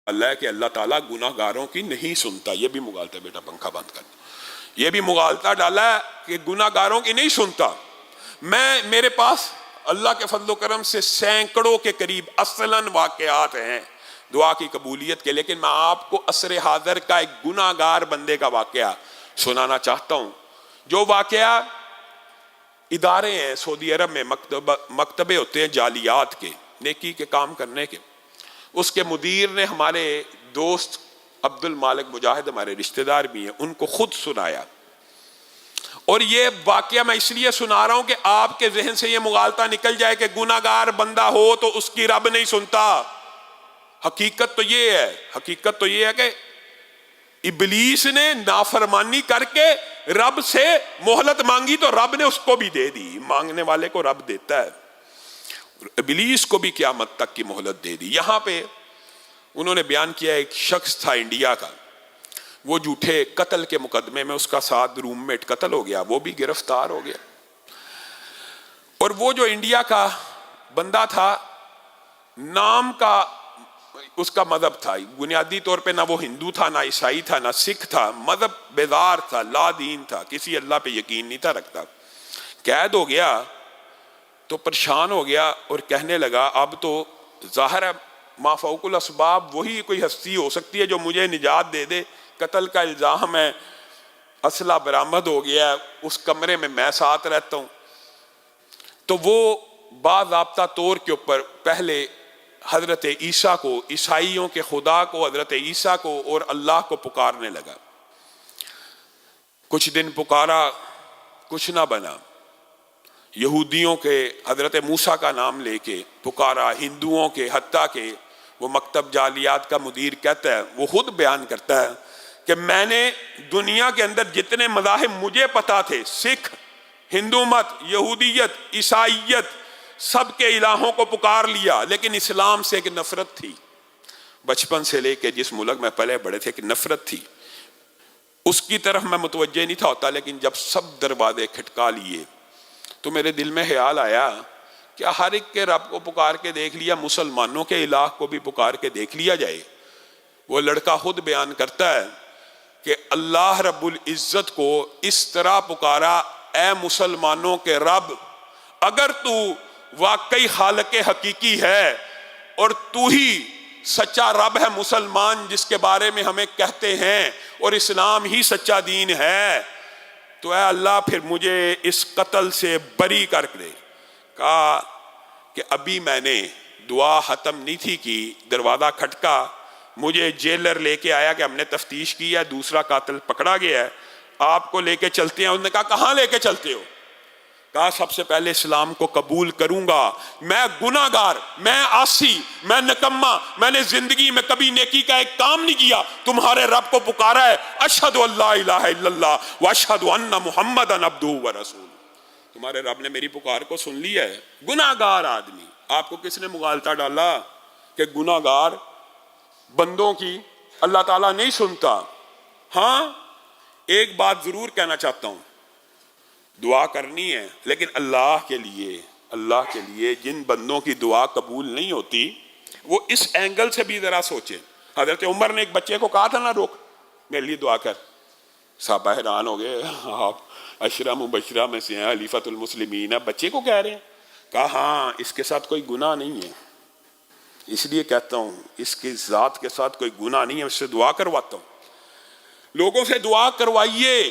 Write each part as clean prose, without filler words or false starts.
اللہ ہے کہ اللہ تعالیٰ گناہ گاروں کی نہیں سنتا. یہ بھی مغالطہ ہے بیٹا, پنکھا بند کر. یہ بھی مغالطہ ڈالا ہے کہ گناہ گاروں کی نہیں سنتا. میرے پاس اللہ کے فضل و کرم سے سینکڑوں کے قریب اصلاً واقعات ہیں دعا کی قبولیت کے, لیکن میں آپ کو عصر حاضر کا ایک گناہ گار بندے کا واقعہ سنانا چاہتا ہوں. جو واقعہ ادارے ہیں سعودی عرب میں, مکتبے ہوتے ہیں جالیات کے, نیکی کے کام کرنے کے. اس کے مدیر نے ہمارے دوست عبد المالک مجاہد, ہمارے رشتہ دار بھی ہیں, ان کو خود سنایا. اور یہ واقعہ میں اس لیے سنا رہا ہوں کہ آپ کے ذہن سے یہ مغالطہ نکل جائے کہ گناہ گار بندہ ہو تو اس کی رب نہیں سنتا. حقیقت تو یہ ہے کہ ابلیس نے نافرمانی کر کے رب سے مہلت مانگی تو رب نے اس کو بھی دے دی. مانگنے والے کو رب دیتا ہے, ابلیس کو بھی قیامت تک کی مہلت دے دی. یہاں پہ انہوں نے بیان کیا ایک شخص تھا انڈیا کا, وہ جھوٹے قتل کے مقدمے میں اس کا ساتھ روم میٹ قتل ہو گیا, وہ بھی گرفتار ہو گیا. اور وہ جو انڈیا کا بندہ تھا, نام کا اس کا مذہب تھا, بنیادی طور پہ نہ وہ ہندو تھا, نہ عیسائی تھا, نہ سکھ تھا, مذہب بیدار تھا, لا دین تھا, کسی اللہ پہ یقین نہیں تھا رکھتا. قید ہو گیا تو پریشان ہو گیا اور کہنے لگا اب تو ظاہر ہے ما فوق الاسباب وہی کوئی ہستی ہو سکتی ہے جو مجھے نجات دے دے. قتل کا الزام ہے, اسلحہ برآمد ہو گیا, اس کمرے میں میں ساتھ رہتا ہوں. تو وہ باضابطہ طور کے اوپر پہلے حضرت عیسیٰ کو, عیسائیوں کے خدا کو, حضرت عیسیٰ کو اور اللہ کو پکارنے لگا. کچھ دن پکارا, کچھ نہ بنا. یہودیوں کے حضرت موسیٰ کا نام لے کے پکارا, ہندوؤں کے, حتیٰ کہ وہ مکتب جالیات کا مدیر کہتا ہے, وہ خود بیان کرتا ہے کہ میں نے دنیا کے اندر جتنے مذاہب مجھے پتا تھے, سکھ, ہندو مت, یہودیت, عیسائیت, سب کے الہوں کو پکار لیا, لیکن اسلام سے ایک نفرت تھی. بچپن سے لے کے جس ملک میں پلے بڑے تھے, ایک نفرت تھی, اس کی طرف میں متوجہ نہیں تھا ہوتا. لیکن جب سب دروازے کھٹکا لیے تو میرے دل میں خیال آیا کیا ہر ایک کے رب کو پکار کے دیکھ لیا, مسلمانوں کے الہ کو بھی پکار کے دیکھ لیا جائے. وہ لڑکا خود بیان کرتا ہے کہ اللہ رب العزت کو اس طرح پکارا, اے مسلمانوں کے رب, اگر تو واقعی خالق حقیقی ہے اور تو ہی سچا رب ہے مسلمان جس کے بارے میں ہمیں کہتے ہیں, اور اسلام ہی سچا دین ہے, تو اے اللہ پھر مجھے اس قتل سے بری کر دے. کہا کہ ابھی میں نے دعا ختم نہیں تھی کی, دروازہ کھٹکا, مجھے جیلر لے کے آیا کہ ہم نے تفتیش کی ہے, دوسرا قاتل پکڑا گیا ہے, آپ کو لے کے چلتے ہیں. انہوں نے کہا کہاں لے کے چلتے ہو؟ کہا سب سے پہلے اسلام کو قبول کروں گا, میں گناہ گار, میں عاصی, میں نکما, میں نے زندگی میں کبھی نیکی کا ایک کام نہیں کیا, تمہارے رب کو پکارا ہے, اشہد ان لا الہ الا اللہ واشہد ان محمدا عبدہ ورسولہ. تمہارے رب نے میری پکار کو سن لیا ہے. گناہ گار آدمی, آپ کو کس نے مغالطہ ڈالا کہ گناہ گار بندوں کی اللہ تعالیٰ نہیں سنتا؟ ہاں ایک بات ضرور کہنا چاہتا ہوں, دعا کرنی ہے, لیکن اللہ کے لیے جن بندوں کی دعا قبول نہیں ہوتی وہ اس اینگل سے بھی ذرا سوچیں. حضرت عمر نے ایک بچے کو کہا تھا نا, روک میرے لیے دعا کر. صحابہ حیران ہو گئے, آپ عشرہ مبشرہ میں سے ہیں, خلیفۃ المسلمین, بچے کو کہہ رہے ہیں. کہا ہاں اس کے ساتھ کوئی گناہ نہیں ہے, اس لیے کہتا ہوں اس کی ذات کے ساتھ کوئی گناہ نہیں ہے, اس سے دعا کرواتا ہوں. لوگوں سے دعا کروائیے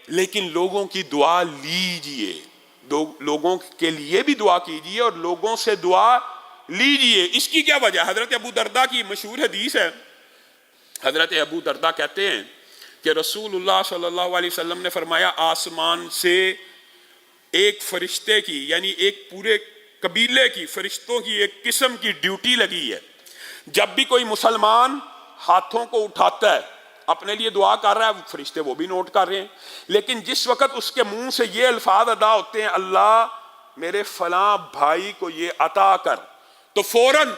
لیکن لوگوں کی دعا لیجئے, لوگوں کے لیے بھی دعا کیجئے اور لوگوں سے دعا لیجئے. اس کی کیا وجہ؟ حضرت ابو درداء کی مشہور حدیث ہے. حضرت ابو درداء کہتے ہیں کہ رسول اللہ صلی اللہ علیہ وسلم نے فرمایا, آسمان سے ایک فرشتے کی, یعنی ایک پورے قبیلے کی فرشتوں کی ایک قسم کی ڈیوٹی لگی ہے, جب بھی کوئی مسلمان ہاتھوں کو اٹھاتا ہے اپنے لیے دعا کر رہا ہے, فرشتے وہ بھی نوٹ کر رہے ہیں, لیکن جس وقت اس کے منہ سے یہ الفاظ ادا ہوتے ہیں اللہ میرے فلاں بھائی کو یہ عطا کر, تو فوراً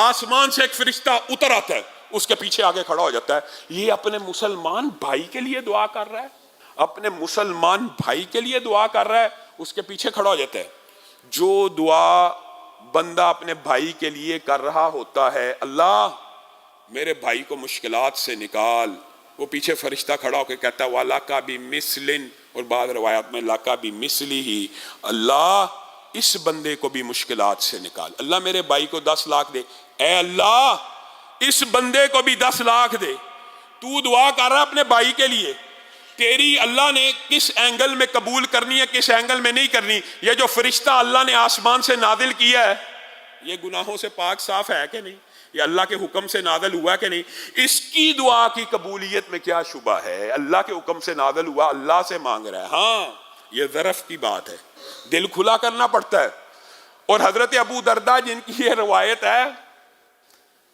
آسمان سے ایک فرشتہ اتر آتا ہے, اس کے پیچھے آگے کھڑا ہو جاتا ہے. یہ اپنے مسلمان بھائی کے لیے دعا کر رہا ہے, اپنے مسلمان بھائی کے لیے دعا کر رہا ہے, اس کے پیچھے کھڑا ہو جاتا ہے. جو دعا بندہ اپنے بھائی کے لیے کر رہا ہوتا ہے, اللہ میرے بھائی کو مشکلات سے نکال. وہ پیچھے فرشتہ کھڑا ہو کے کہتا ہے وَلَكَ بِمِثْلٍ، اور بعض روایات میں لَكَ بِمِثْلِهِ، اللہ اس بندے کو بھی مشکلات سے نکال. اللہ میرے بھائی کو 10 لاکھ دے، اے اللہ اس بندے کو بھی 10 لاکھ دے. تو دعا کر رہا اپنے بھائی کے لیے، تیری اللہ نے کس اینگل میں قبول کرنی ہے کس اینگل میں نہیں کرنی. یہ جو فرشتہ اللہ نے آسمان سے نازل کیا ہے یہ گناہوں سے پاک صاف ہے کہ نہیں؟ یہ اللہ کے حکم سے نازل ہوا کہ نہیں؟ اس کی دعا کی قبولیت میں کیا شبہ ہے؟ اللہ کے حکم سے نازل ہوا، اللہ سے مانگ رہا ہے. ہاں یہ ظرف کی بات ہے، دل کھلا کرنا پڑتا ہے. اور حضرت ابو دردہ جن کی یہ روایت ہے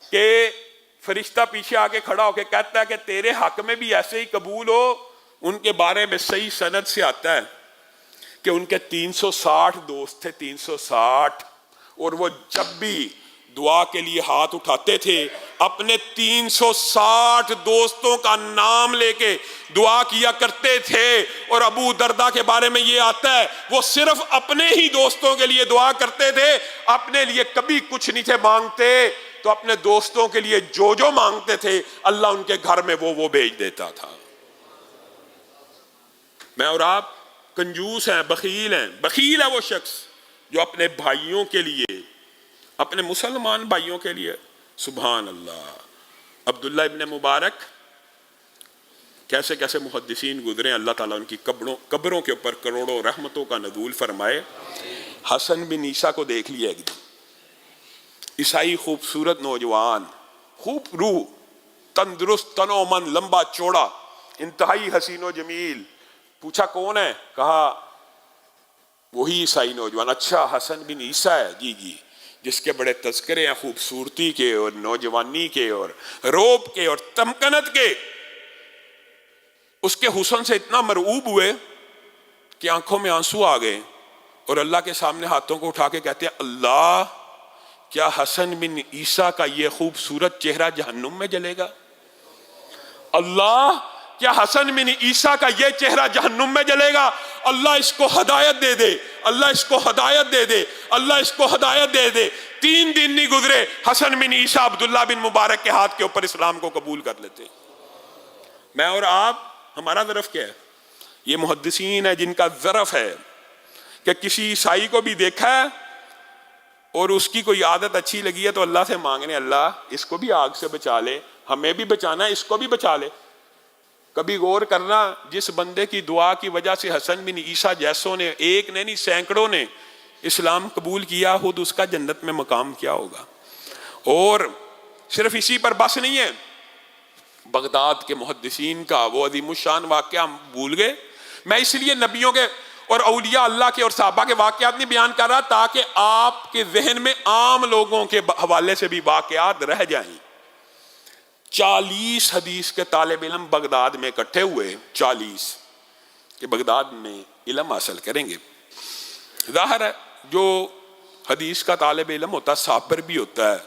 کہ فرشتہ پیچھے آ کے کھڑا ہو کے کہتا ہے کہ تیرے حق میں بھی ایسے ہی قبول ہو، ان کے بارے میں صحیح سند سے آتا ہے کہ ان کے 360 دوست تھے، 360، اور وہ جب بھی دعا کے لیے ہاتھ اٹھاتے تھے اپنے 360 دوستوں کا نام لے کے دعا کیا کرتے تھے. اور ابو دردہ کے بارے میں یہ آتا ہے وہ صرف اپنے ہی دوستوں کے لیے دعا کرتے تھے، اپنے لیے کبھی کچھ نہیں تھے مانگتے. تو اپنے دوستوں کے لیے جو مانگتے تھے اللہ ان کے گھر میں وہ بھیج دیتا تھا. میں اور آپ کنجوس ہیں، بخیل ہیں. بخیل ہے وہ شخص جو اپنے بھائیوں کے لیے، اپنے مسلمان بھائیوں کے لیے. سبحان اللہ. عبداللہ ابن مبارک، کیسے کیسے محدثین گزرے، اللہ تعالیٰ ان کی قبروں کے اوپر کروڑوں رحمتوں کا نزول فرمائے. حسن بن عیسیٰ کو دیکھ لیا ایک دن، عیسائی خوبصورت نوجوان، خوب روح، تندرست، تن و من، لمبا چوڑا، انتہائی حسین و جمیل. پوچھا کون ہے؟ کہا وہی عیسائی نوجوان. اچھا حسن بن عیسیٰ ہے؟ جی جی. جس کے بڑے تذکرے ہیں خوبصورتی کے اور نوجوانی کے اور روب کے اور تمکنت کے. اس کے حسن سے اتنا مرعوب ہوئے کہ آنکھوں میں آنسو آ گئے اور اللہ کے سامنے ہاتھوں کو اٹھا کے کہتے ہیں اللہ، کیا حسن بن عیسیٰ کا یہ خوبصورت چہرہ جہنم میں جلے گا؟ اللہ، کیا حسن بن عیسیٰ کا یہ چہرہ جہنم میں جلے گا؟ اللہ اس کو ہدایت دے دے، اللہ اس کو ہدایت دے دے، اللہ اس کو ہدایت دے دے. 3 دن نہیں گزرے حسن بن عیسیٰ عبداللہ بن مبارک کے ہاتھ کے اوپر اسلام کو قبول کر لیتے. میں اور آپ، ہمارا ظرف کیا ہے؟ یہ محدثین ہے جن کا ظرف ہے کہ کسی عیسائی کو بھی دیکھا ہے اور اس کی کوئی عادت اچھی لگی ہے تو اللہ سے مانگنے اللہ اس کو بھی آگ سے بچا لے، ہمیں بھی بچانا ہے، اس کو بھی بچا لے. کبھی غور کرنا جس بندے کی دعا کی وجہ سے حسن بن عیسیٰ جیسوں نے، ایک نے نہیں سینکڑوں نے اسلام قبول کیا، خود اس کا جنت میں مقام کیا ہوگا. اور صرف اسی پر بس نہیں ہے، بغداد کے محدثین کا وہ عظیم الشان واقعہ ہم بھول گئے. میں اس لیے نبیوں کے اور اولیاء اللہ کے اور صحابہ کے واقعات نہیں بیان کر رہا تاکہ آپ کے ذہن میں عام لوگوں کے حوالے سے بھی واقعات رہ جائیں. 40 حدیث کے طالب علم بغداد میں اکٹھے ہوئے، 40 کہ بغداد میں علم حاصل کریں گے. ظاہر ہے جو حدیث کا طالب علم ہوتا ہے صابر بھی ہوتا ہے،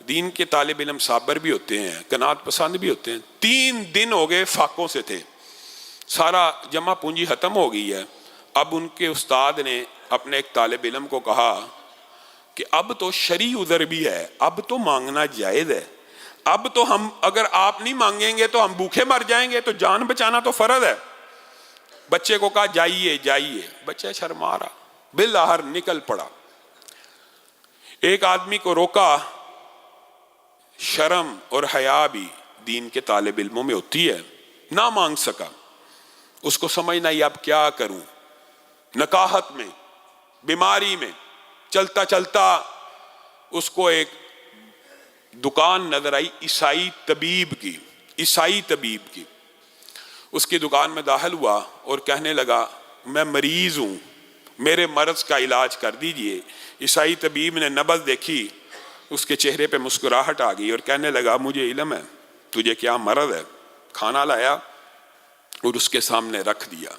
دین کے طالب علم صابر بھی ہوتے ہیں، قناعت پسند بھی ہوتے ہیں. 3 دن ہو گئے فاقوں سے تھے، سارا جمع پونجی ختم ہو گئی ہے. اب ان کے استاد نے اپنے ایک طالب علم کو کہا کہ اب تو شرعی عذر بھی ہے، اب تو مانگنا جائز ہے، اب تو ہم اگر آپ نہیں مانگیں گے تو ہم بھوکے مر جائیں گے، تو جان بچانا تو فرض ہے. بچے کو کہا جائیے جائیے، بچہ شرما رہا، بالآخر نکل پڑا. ایک آدمی کو روکا، شرم اور حیا بھی دین کے طالب علموں میں ہوتی ہے، نہ مانگ سکا. اس کو سمجھ نہ آئی اب کیا کروں. نکاحت میں، بیماری میں چلتا چلتا اس کو ایک دکان نظر آئی عیسائی طبیب کی. اس کی دکان میں داخل ہوا اور کہنے لگا میں مریض ہوں، میرے مرض کا علاج کر دیجئے. عیسائی طبیب نے نبض دیکھی، اس کے چہرے پہ مسکراہٹ آ گئی اور کہنے لگا مجھے علم ہے تجھے کیا مرض ہے. کھانا لایا اور اس کے سامنے رکھ دیا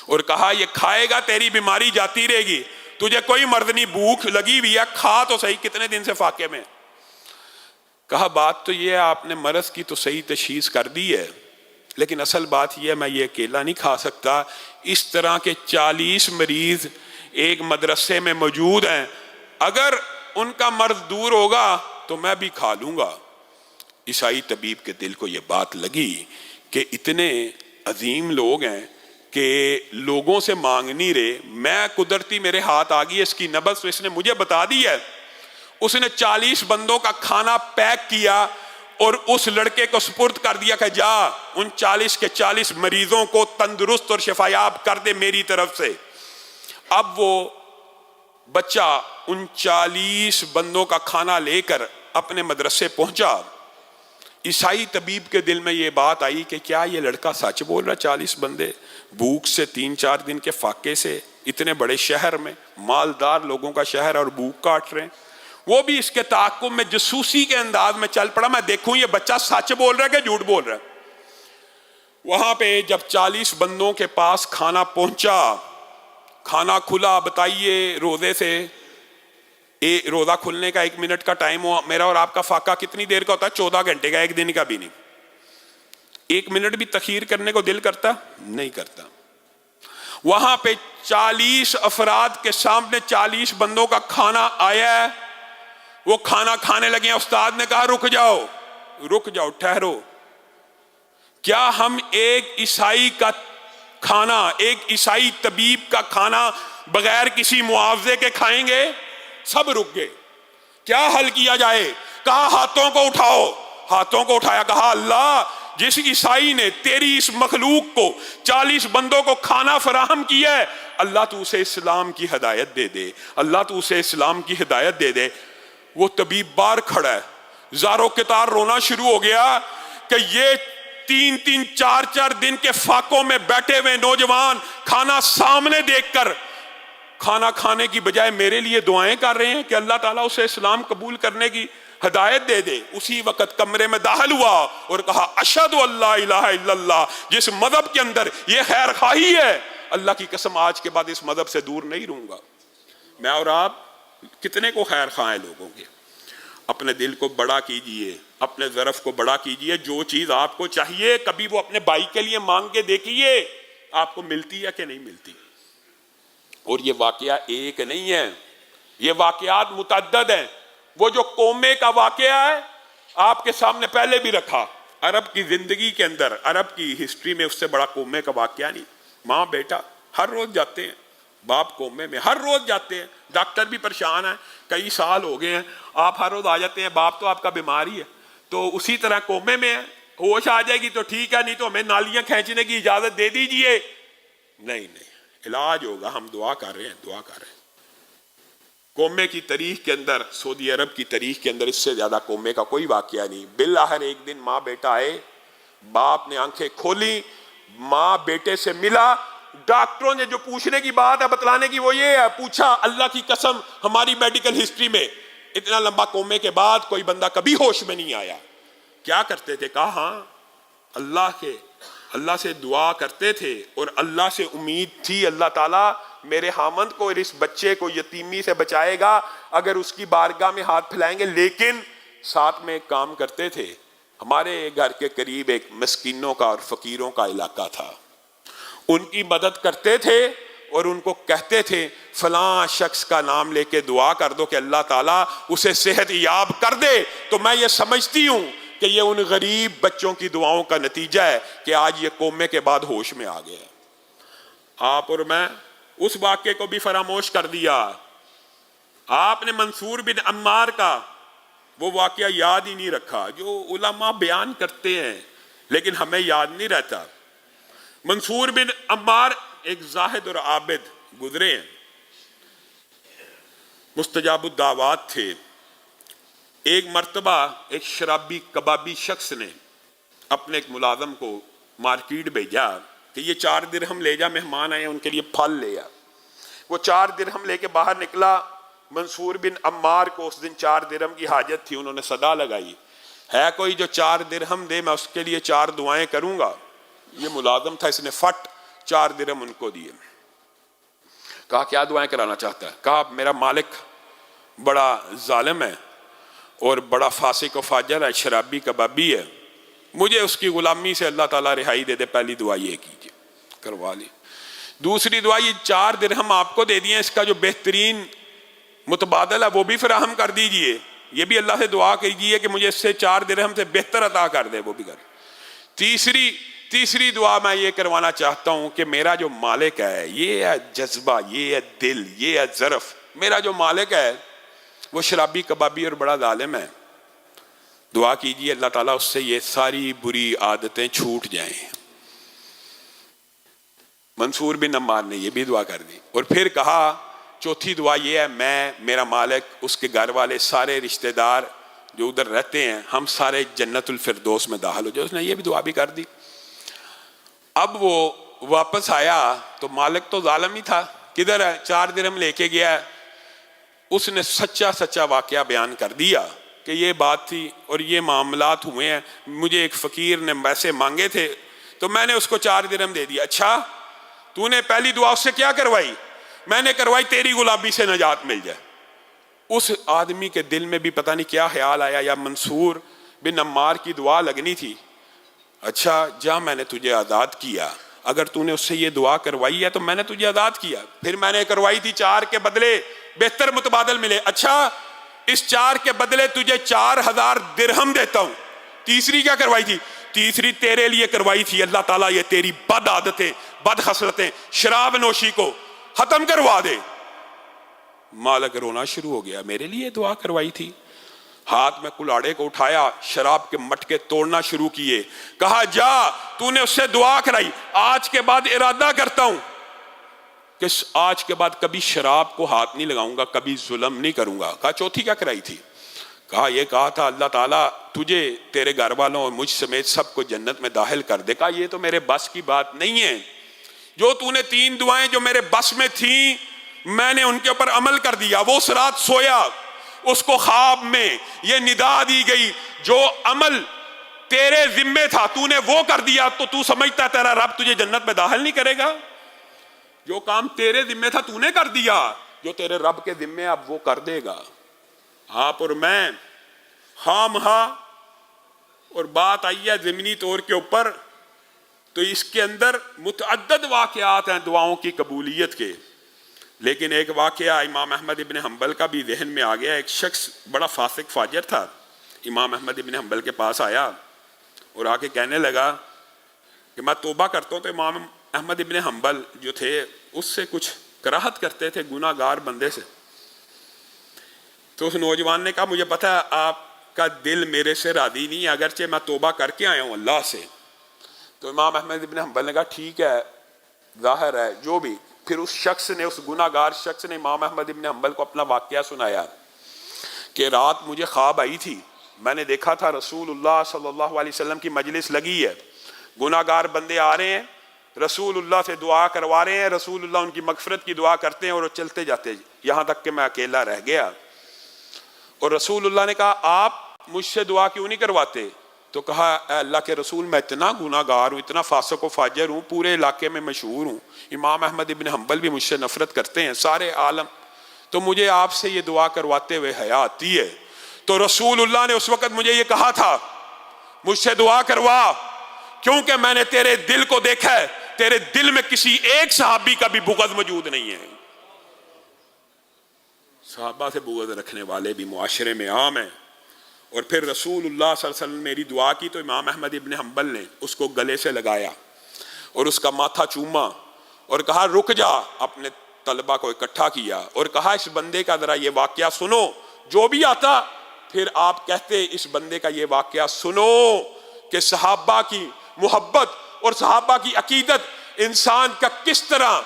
اور کہا یہ کھائے گا تیری بیماری جاتی رہے گی، تجھے کوئی مرض نہیں، بھوک لگی ہوئی ہے، کھا تو صحیح، کتنے دن سے فاقے میں. کہا بات تو یہ ہے آپ نے مرض کی تو صحیح تشخیص کر دی ہے، لیکن اصل بات یہ ہے میں یہ اکیلا نہیں کھا سکتا، اس طرح کے 40 مریض ایک مدرسے میں موجود ہیں، اگر ان کا مرض دور ہوگا تو میں بھی کھا لوں گا. عیسائی طبیب کے دل کو یہ بات لگی کہ اتنے عظیم لوگ ہیں کہ لوگوں سے مانگ نہیں رہے، میں قدرتی میرے ہاتھ آ گئی اس کی نبض تو اس نے مجھے بتا دی ہے۔ اس نے 40 بندوں کا کھانا پیک کیا اور اس لڑکے کو سپرد کر دیا کہ جا ان 40 کے 40 مریضوں کو تندرست اور شفایاب کر دے میری طرف سے۔ اب وہ بچہ ان 40 بندوں کا کھانا لے کر اپنے مدرسے پہنچا۔ عیسائی طبیب کے دل میں یہ بات آئی کہ کیا یہ لڑکا سچ بول رہا؟ 40 بندے بھوک سے 3-4 دن کے فاقے سے اتنے بڑے شہر میں، مالدار لوگوں کا شہر، اور بھوک کاٹ رہے ہیں۔ وہ بھی اس کے تعاقب میں جاسوسی کے انداز میں چل پڑا، میں دیکھوں یہ بچہ سچ بول رہا ہے کہ جھوٹ بول رہا ہے۔ وہاں پہ جب 40 بندوں کے پاس کھانا پہنچا، کھانا کھلا، بتائیے روزے سے روزہ کھلنے کا 1 منٹ کا ٹائم ہو، میرا اور آپ کا فاقہ کتنی دیر کا ہوتا ہے؟ 14 گھنٹے کا، 1 دن کا بھی نہیں۔ 1 منٹ بھی تخیر کرنے کو دل کرتا نہیں کرتا۔ وہاں پہ 40 افراد کے سامنے 40 بندوں کا کھانا آیا ہے، وہ کھانا کھانے لگے ہیں۔ استاد نے کہا رک جاؤ، ٹھہرو، کیا ہم ایک عیسائی کا کھانا، ایک عیسائی طبیب کا کھانا بغیر کسی معاوضے کے کھائیں گے؟ سب رک گئے۔ کیا حل کیا جائے؟ کہا ہاتھوں کو اٹھاؤ۔ ہاتھوں کو اٹھایا، کہا اللہ جس عیسائی نے تیری اس مخلوق کو 40 بندوں کو کھانا فراہم کیا ہے، اللہ تو اسے اسلام کی ہدایت دے دے، اللہ تو اسے اسلام کی ہدایت دے دے۔ وہ طبیب باہر کھڑا ہے، زاروں کے تار رونا شروع ہو گیا کہ یہ 3-3 4-4 دن کے فاقوں میں بیٹھے ہوئے نوجوان کھانا سامنے دیکھ کر کھانا کھانے کی بجائے میرے لیے دعائیں کر رہے ہیں کہ اللہ تعالیٰ اسے اسلام قبول کرنے کی ہدایت دے دے۔ اسی وقت کمرے میں داخل ہوا اور کہا اشہد ان لا الہ الا اللہ۔ جس مذہب کے اندر یہ خیر خواہی ہے، اللہ کی قسم آج کے بعد اس مذہب سے دور نہیں رہوں گا۔ میں اور آپ کتنے کو خیر خواہ ہیں لوگوں کے؟ اپنے دل کو بڑا کیجئے، اپنے ظرف کو بڑا کیجئے۔ جو چیز آپ کو چاہیے کبھی وہ اپنے بھائی کے لیے مانگ کے دیکھیے آپ کو ملتی ہے کہ نہیں ملتی۔ اور یہ واقعہ ایک نہیں ہے، یہ واقعات متعدد ہیں۔ وہ جو قومے کا واقعہ ہے آپ کے سامنے پہلے بھی رکھا، عرب کی زندگی کے اندر، عرب کی ہسٹری میں اس سے بڑا قومے کا واقعہ نہیں۔ ماں بیٹا ہر روز جاتے ہیں، باپ قومے میں ہر روز جاتے ہیں، ڈاکٹر بھی پریشان ہیں، کئی سال ہو گئے ہیں، آپ ہر روز آ جاتے ہیں، باپ تو آپ کا بیمار ہی ہے، تو اسی طرح قومے میں ہے، ہوش آ جائے گی تو ٹھیک ہے، نہیں تو ہمیں نالیاں کھینچنے کی اجازت دے دیجئے۔ نہیں، علاج ہوگا، ہم دعا کر رہے ہیں۔ قومے کی تاریخ کے اندر، سعودی عرب کی تاریخ کے اندر اس سے زیادہ قومے کا کوئی واقعہ نہیں۔ بالآخر ایک دن ماں بیٹا آئے، باپ نے آنکھیں کھولی، ماں بیٹے سے ملا۔ ڈاکٹروں نے جو پوچھنے کی بات ہے بتلانے کی وہ یہ ہے، پوچھا اللہ کی قسم ہماری میڈیکل ہسٹری میں اتنا لمبا قومے کے بعد کوئی بندہ کبھی ہوش میں نہیں آیا۔ کیا کرتے تھے؟ کہا ہاں اللہ سے دعا کرتے تھے اور اللہ سے امید تھی اللہ تعالیٰ میرے حامد کو اور اس بچے کو یتیمی سے بچائے گا اگر اس کی بارگاہ میں ہاتھ پھیلائیں گے۔ لیکن ساتھ میں ایک کام کرتے تھے، ہمارے گھر کے قریب ایک مسکینوں کا اور فقیروں کا علاقہ تھا، ان کی مدد کرتے تھے اور ان کو کہتے تھے فلاں شخص کا نام لے کے دعا کر دو کہ اللہ تعالیٰ اسے صحت یاب کر دے۔ تو میں یہ سمجھتی ہوں کہ یہ ان غریب بچوں کی دعاؤں کا نتیجہ ہے کہ آج یہ قومے کے بعد ہوش میں آ گیا۔ آپ اور میں اس واقعے کو بھی فراموش کر دیا۔ آپ نے منصور بن عمار کا وہ واقعہ یاد ہی نہیں رکھا جو علماء بیان کرتے ہیں لیکن ہمیں یاد نہیں رہتا۔ منصور بن عمار ایک زاہد اور عابد گزرے ہیں، مستجاب الدعوات تھے۔ ایک مرتبہ ایک شرابی کبابی شخص نے اپنے ایک ملازم کو مارکیٹ بھیجا کہ یہ 4 درہم لے جا، مہمان آئے ان کے لیے پھل لے آ۔ وہ 4 درہم لے کے باہر نکلا۔ منصور بن عمار کو اس دن 4 درہم کی حاجت تھی، انہوں نے صدا لگائی، ہے کوئی جو 4 درہم دے، میں اس کے لیے 4 دعائیں کروں گا۔ یہ ملازم تھا، اس نے فٹ 4 درہم ان کو دیے۔ کہا کیا دعائیں کرانا چاہتا ہے؟ کہا میرا مالک بڑا ظالم ہے اور بڑا فاسق و فاجر ہے، شرابی کبابی ہے، مجھے اس کی غلامی سے اللہ تعالیٰ رہائی دے دے۔ پہلی دعا یہ کیجیے، کروا لی۔ دوسری دعا یہ 4 درہم آپ کو دے دیے، اس کا جو بہترین متبادل ہے وہ بھی فراہم کر دیجئے۔ یہ بھی اللہ سے دعا کیجیے کہ مجھے اس سے 4 درہم سے بہتر عطا کر دے، وہ بھی کر۔ تیسری دعا میں یہ کروانا چاہتا ہوں کہ میرا جو مالک ہے، یہ ہے جذبہ، یہ ہے دل، یہ ہے ظرف، میرا جو مالک ہے وہ شرابی کبابی اور بڑا ظالم ہے، دعا کیجیے اللہ تعالیٰ اس سے یہ ساری بری عادتیں چھوٹ جائیں۔ منصور بن عمار نے یہ بھی دعا کر دی، اور پھر کہا چوتھی دعا یہ ہے، میں، میرا مالک، اس کے گھر والے، سارے رشتہ دار جو ادھر رہتے ہیں، ہم سارے جنت الفردوس میں داخل ہو جائے۔ اس نے یہ بھی دعا بھی کر دی۔ اب وہ واپس آیا تو مالک تو ظالم ہی تھا، کدھر ہے، 4 درہم لے کے گیا ہے۔ اس نے سچا واقعہ بیان کر دیا کہ یہ بات تھی اور یہ معاملات ہوئے ہیں، مجھے ایک فقیر نے پیسے مانگے تھے تو میں نے اس کو 4 درہم دے دیا۔ اچھا، تو نے پہلی دعا اس سے کیا کروائی؟ میں نے کروائی تیری غلامی سے نجات مل جائے۔ اس آدمی کے دل میں بھی پتہ نہیں کیا خیال آیا، یا منصور بن عمار کی دعا لگنی تھی، اچھا جا میں نے تجھے آزاد کیا، اگر تو نے اس سے یہ دعا کروائی ہے تو میں نے تجھے آزاد کیا۔ پھر میں نے کروائی تھی 4 کے بدلے بہتر متبادل ملے، اچھا اس 4 کے بدلے تجھے 4000 درہم دیتا ہوں۔ تیسری کیا کروائی تھی؟ تیسری تیرے لیے کروائی تھی، اللہ تعالیٰ یہ تیری بد عادتیں، بد خصلتیں، شراب نوشی کو ختم کروا دے۔ مالک رونا شروع ہو گیا، میرے لیے دعا کروائی تھی؟ ہاتھ میں کلاڑے کو اٹھایا، شراب کے مٹکے توڑنا شروع کیے، کہا جا تو نے اس سے دعا کرائی، آج کے بعد ارادہ کرتا ہوں کہ آج کے بعد کبھی شراب کو ہاتھ نہیں لگاؤں گا، کبھی ظلم نہیں کروں گا۔ کہا چوتھی کیا کرائی تھی؟ کہا یہ کہا تھا اللہ تعالیٰ تجھے، تیرے گھر والوں اور مجھ سمیت سب کو جنت میں داخل کر دے۔ کہا یہ تو میرے بس کی بات نہیں ہے، جو تو نے 3 دعائیں جو میرے بس میں تھیں میں نے ان کے اوپر عمل کر دیا۔ وہ اس رات سویا، اس کو خواب میں یہ ندا دی گئی، جو عمل تیرے ذمے تھا تو نے وہ کر دیا تو تو سمجھتا تیرا رب تجھے جنت میں داخل نہیں کرے گا؟ جو کام تیرے ذمے تھا تو نے کر دیا، جو تیرے رب کے ذمے اب وہ کر دے گا۔ آپ اور میں خام ہاں، اور بات آئی ہے ضمنی طور کے اوپر، تو اس کے اندر متعدد واقعات ہیں دعاؤں کی قبولیت کے، لیکن ایک واقعہ امام احمد ابن حنبل کا بھی ذہن میں آ گیا۔ ایک شخص بڑا فاسق فاجر تھا، امام احمد ابن حنبل کے پاس آیا اور آ کے کہنے لگا کہ میں توبہ کرتا ہوں۔ تو امام احمد ابن حنبل جو تھے اس سے کچھ کراہت کرتے تھے گناہ گار بندے سے۔ تو اس نوجوان نے کہا مجھے پتہ ہے آپ کا دل میرے سے راضی نہیں ہے، اگرچہ میں توبہ کر کے آیا ہوں اللہ سے۔ تو امام احمد ابن حنبل نے کہا ٹھیک ہے، ظاہر ہے جو بھی۔ پھر اس شخص نے، اس گناہ گار شخص نے امام احمد ابن حنبل کو اپنا واقعہ سنایا کہ رات مجھے خواب آئی تھی، میں نے دیکھا تھا رسول اللہ صلی اللہ علیہ وسلم کی مجلس لگی ہے، گناہ گار بندے آ رہے ہیں، رسول اللہ سے دعا کروا رہے ہیں، رسول اللہ ان کی مغفرت کی دعا کرتے ہیں اور وہ چلتے جاتے ہیں، یہاں تک کہ میں اکیلا رہ گیا۔ اور رسول اللہ نے کہا آپ مجھ سے دعا کیوں نہیں کرواتے؟ تو کہا اے اللہ کے رسول میں اتنا گناہ گار ہوں، اتنا فاسق و فاجر ہوں، پورے علاقے میں مشہور ہوں، امام احمد ابن حنبل بھی مجھ سے نفرت کرتے ہیں، سارے عالم، تو مجھے آپ سے یہ دعا کرواتے ہوئے حیا آتی ہے۔ تو رسول اللہ نے اس وقت مجھے یہ کہا تھا مجھ سے دعا کروا، کیونکہ میں نے تیرے دل کو دیکھا ہے، تیرے دل میں کسی ایک صحابی کا بھی بغض موجود نہیں ہے۔ صحابہ سے بغض رکھنے والے بھی معاشرے میں عام ہیں۔ اور پھر رسول اللہ صلی اللہ علیہ وسلم نے میری دعا کی تو امام احمد ابن حنبل نے اس کو گلے سے لگایا اور اس کا ماتھا چوما اور کہا رک جا، اپنے طلبہ کو اکٹھا کیا اور کہا اس بندے کا ذرا یہ واقعہ سنو، جو بھی آتا پھر آپ کہتے اس بندے کا یہ واقعہ سنو کہ صحابہ کی محبت اور صحابہ کی عقیدت انسان کا کس طرح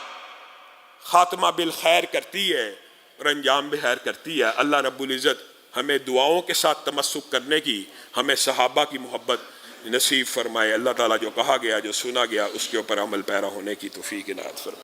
خاتمہ بالخیر کرتی ہے اور انجام بخیر کرتی ہے۔ اللہ رب العزت ہمیں دعاؤں کے ساتھ تمسک کرنے کی، ہمیں صحابہ کی محبت نصیب فرمائے۔ اللہ تعالیٰ جو کہا گیا، جو سنا گیا، اس کے اوپر عمل پیرا ہونے کی توفیق عنایت فرمائے۔